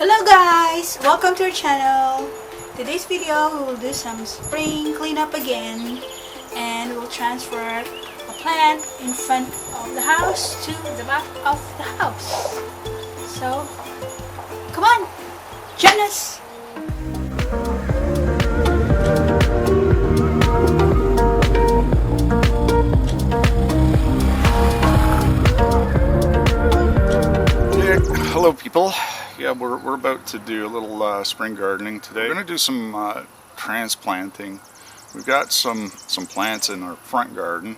Hello guys! Welcome to our channel. Today's video we will do some spring cleanup again, and we'll transfer a plant in front of the house to the back of the house. So, come on! Join us! Hello people. Yeah, we're about to do a little spring gardening today. We're going to do some transplanting. We've got some plants in our front garden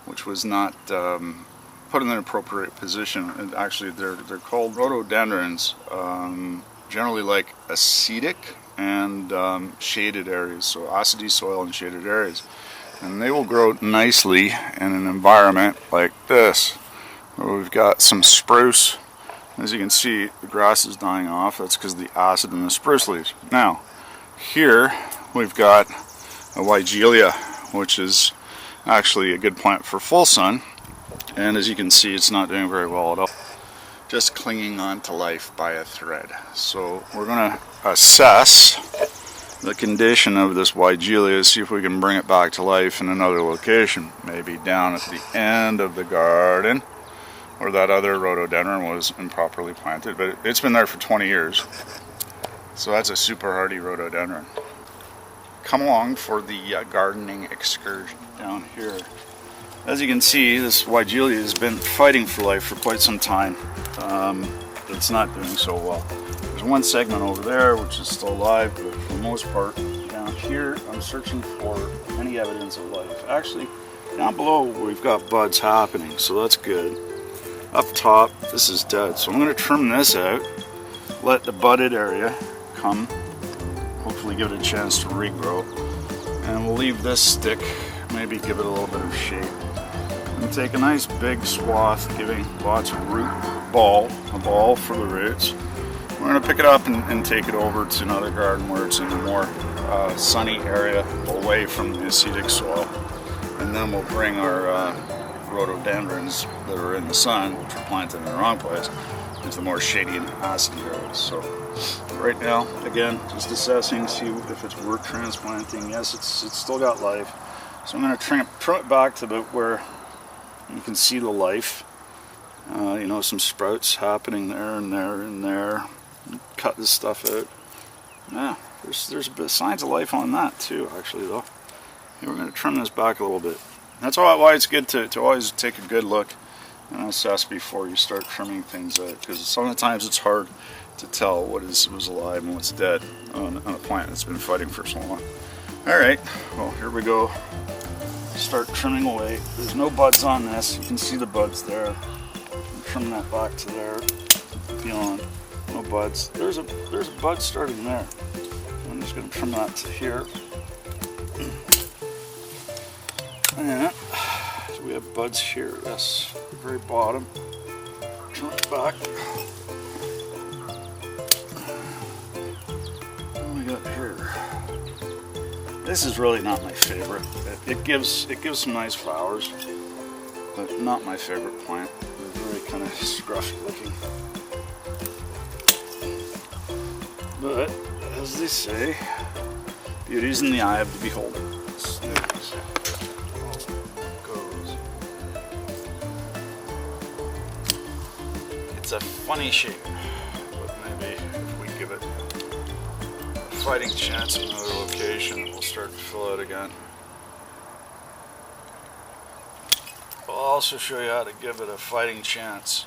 which was not put in an appropriate position. And actually they're called rhododendrons. Generally like acidic and shaded areas, so acidy soil and shaded areas. And they will grow nicely in an environment like this, where we've got some spruce. As you can see, the grass is dying off. That's because of the acid in the spruce leaves. Now, here we've got a Weigela, which is actually a good plant for full sun. And as you can see, it's not doing very well at all. Just clinging on to life by a thread. So we're going to assess the condition of this Weigela, see if we can bring it back to life in another location. Maybe down at the end of the garden, where that other rhododendron was improperly planted, but it's been there for 20 years. So that's a super hardy rhododendron. Come along for the gardening excursion down here. As you can see, this Weigela has been fighting for life for quite some time. It's not doing so well. There's one segment over there which is still alive, but for the most part, down here, I'm searching for any evidence of life. Actually, down below, we've got buds happening, so that's good. Up top, this is dead, so I'm going to trim this out, let the budded area come, hopefully give it a chance to regrow, and we'll leave this stick, maybe give it a little bit of shape, and take a nice big swath, giving lots of root ball, a ball for the roots. We're going to pick it up and take it over to another garden where it's in a more sunny area, away from the acidic soil, and then we'll bring our rhododendrons that are in the sun, which are planted in the wrong place, into the more shady and acidy areas. So right now, again, just assessing, see if it's worth transplanting. Yes, it's still got life. So I'm going to trim it back to about where you can see the life. You know, some sprouts happening there and there and there. Cut this stuff out. Yeah, there's a bit of signs of life on that too, actually, though. And we're going to trim this back a little bit. That's why it's good to always take a good look and assess before you start trimming things out, because sometimes it's hard to tell what was alive and what's dead on a plant that's been fighting for so long. Alright, well, here we go. Start trimming away. There's no buds on this. You can see the buds there. Trim that back to there. Feeling no buds. There's a bud starting there. I'm just going to trim that to here. And we have buds here, yes, at the very bottom. Trim it back. What do we got here? This is really not my favorite. It gives some nice flowers, but not my favorite plant. They're very kind of scruffy looking. But as they say, beauty's in the eye of the beholder. It's a funny shape, but maybe if we give it a fighting chance in another location, it will start to fill out again. I'll also show you how to give it a fighting chance.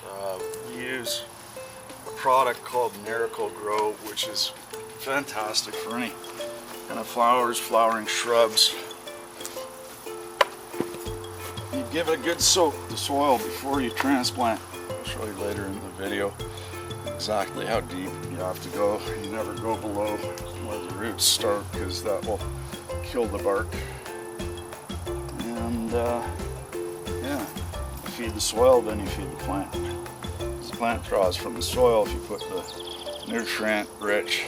We use a product called Miracle-Gro, which is fantastic for any kind of flowering shrubs. You give it a good soak, the soil, before you transplant. I'll show you later in the video exactly how deep you have to go. You never go below where the roots start, because that will kill the bark. And yeah, you feed the soil, then you feed the plant. As the plant draws from the soil, if you put the nutrient-rich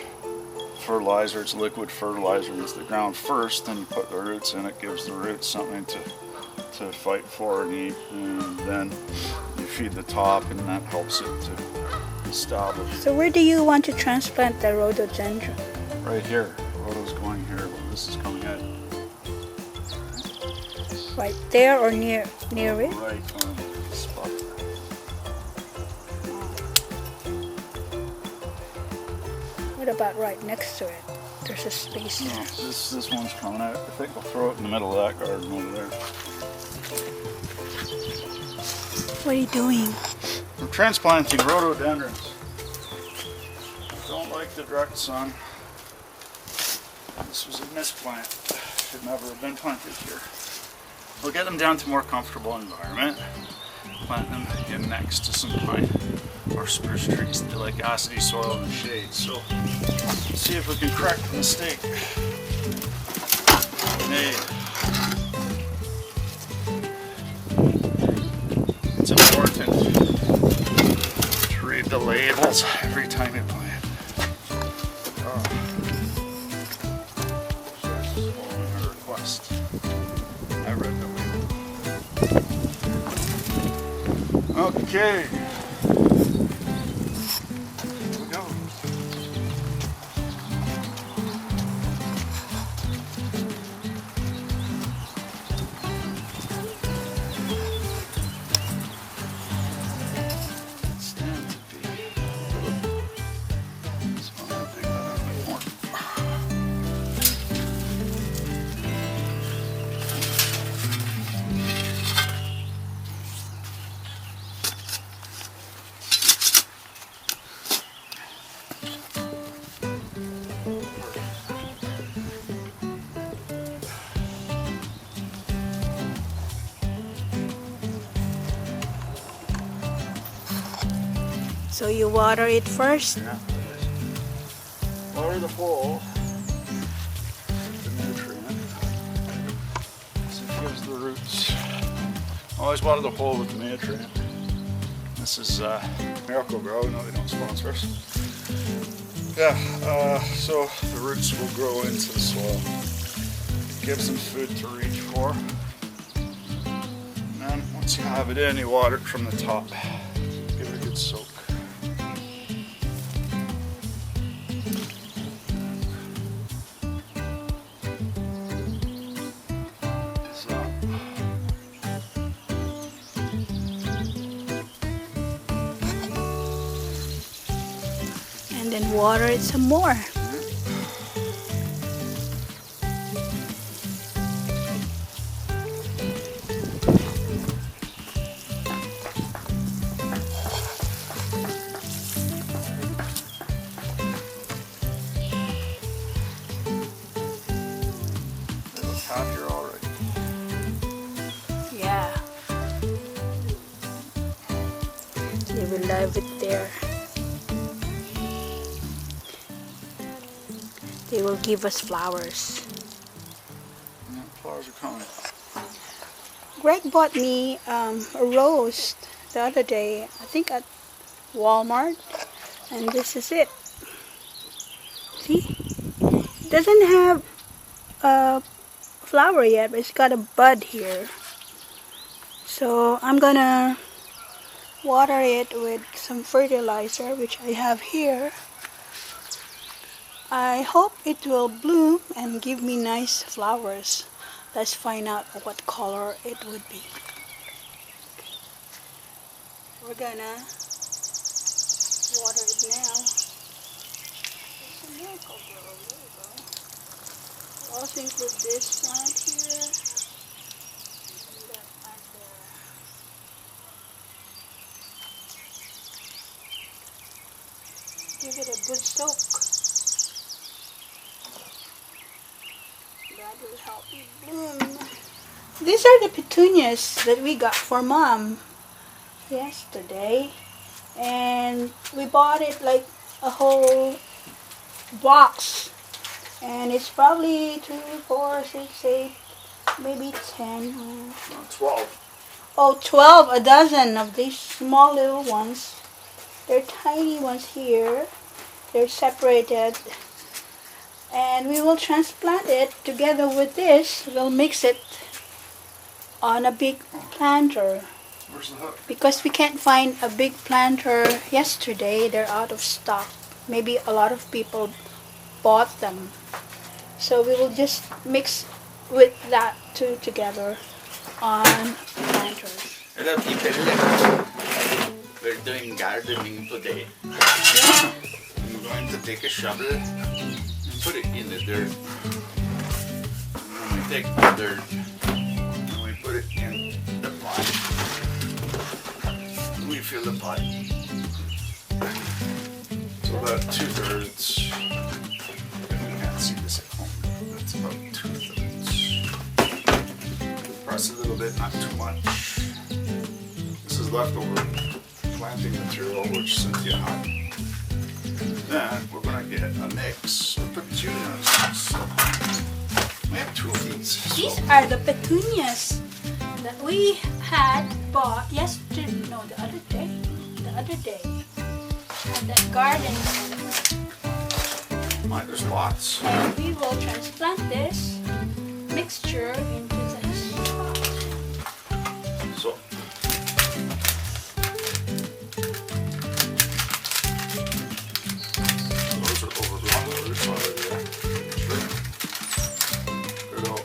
fertilizer, it's liquid fertilizer, into the ground first, then you put the roots in, it gives the roots something to fight for and eat, and then you feed the top, and that helps it to established. So where do you want to transplant the rhododendron? Right here. Rhodo's going here. This is coming out. Right there or near it? Right on the spot. What about right next to it? There's a space No, there. this one's coming out. I think I'll throw it in the middle of that garden over there. What are you doing? I'm transplanting rhododendrons. Don't like the direct sun. This was a misplant. Should never have been planted here. We'll get them down to a more comfortable environment. Plant them in next to some pine or spruce trees. They like acidy soil and shade. So let's see if we can correct the mistake made. It's important to read the labels every time you plant. Oh. Just following a request. I read the label. Okay. Here we go. Stand to be. It's one thing that I'm more. So you water it first? Yeah. Water the hole. The nutrient. So it gives the roots. Always water the hole with the nutrient. This is Miracle Grow. No, they don't sponsor us. Yeah, so the roots will grow into the soil. It gives them food to reach for. And then once you have it in, you water it from the top. Give it a good soak. And then water it some more. It's happier already. Yeah. They will love it there. They will give us flowers. Yeah, flowers are coming. Greg bought me a rose the other day, I think at Walmart, and this is it. See? It doesn't have a flower yet, but it's got a bud here. So I'm gonna water it with some fertilizer, which I have here. I hope it will bloom and give me nice flowers. Let's find out what color it would be. We're gonna water it now. It's a Miracle Grow. There we go. We'll also include this plant here. And that plant there. Give it a good soak. That will help it bloom. These are the petunias that we got for Mom yesterday, and we bought it like a whole box, and it's probably 2, 4, 6, 8, maybe 10. 12. Oh, 12, a dozen of these small little ones. They're tiny ones here. They're separated. And we will transplant it together with this. We'll mix it on a big planter. Where's the hook? Because we can't find a big planter yesterday. They're out of stock. Maybe a lot of people bought them. So we will just mix with that two together on planters. Hello people. We're doing gardening today. Yeah. I'm going to take a shovel and put it in the dirt. And then we take the dirt and we put it in the pot. We fill the pot. So about 2/3. You can't see this at home. That's about 2/3. Press a little bit, not too much. This is leftover planting material, which Cynthia had. Then we're gonna get a mix of petunias. So we have 2 of these. These are the petunias that we had bought yesterday. No, the other day. The other day. At that garden center. There's lots. And we will transplant this mixture into this pot. So those are overgrown. There's one right there. Sure. Good old.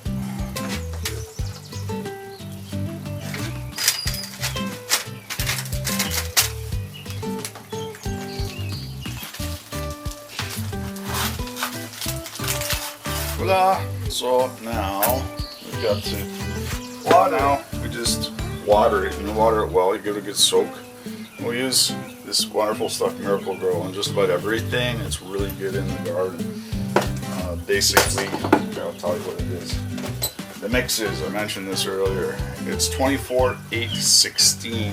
Voila! So now we've got to. Well, now we just water it, and you water it well. You give it a good soak. We'll use this wonderful stuff, Miracle Grow, on just about everything. It's really good in the garden. Basically, I'll tell you what it is. The mix is, I mentioned this earlier, it's 24-8-16,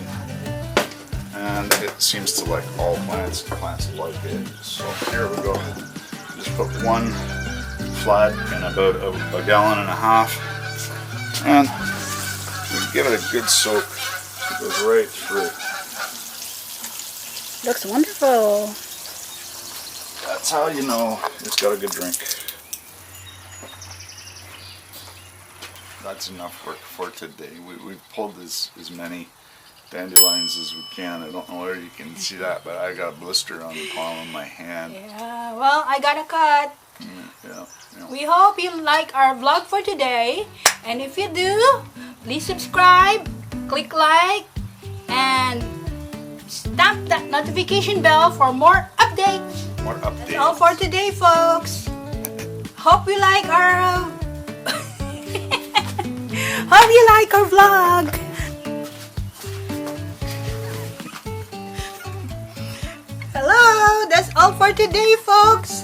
and it seems to like all plants. Plants like it. So here we go. Just put 1 flat in about a gallon and a half, and we give it a good soak. It goes right through. Looks wonderful. That's how you know it's got a good drink. That's enough work for today. We've pulled as many dandelions as we can. I don't know whether you can see that, but I got a blister on the palm of my hand. Yeah, well, I got a cut. Yeah. We hope you like our vlog for today. And if you do, please subscribe, click like, and stamp that notification bell for more updates. More updates. That's all for today, folks. Hope you like our hope you like our vlog. Hello, that's all for today, folks.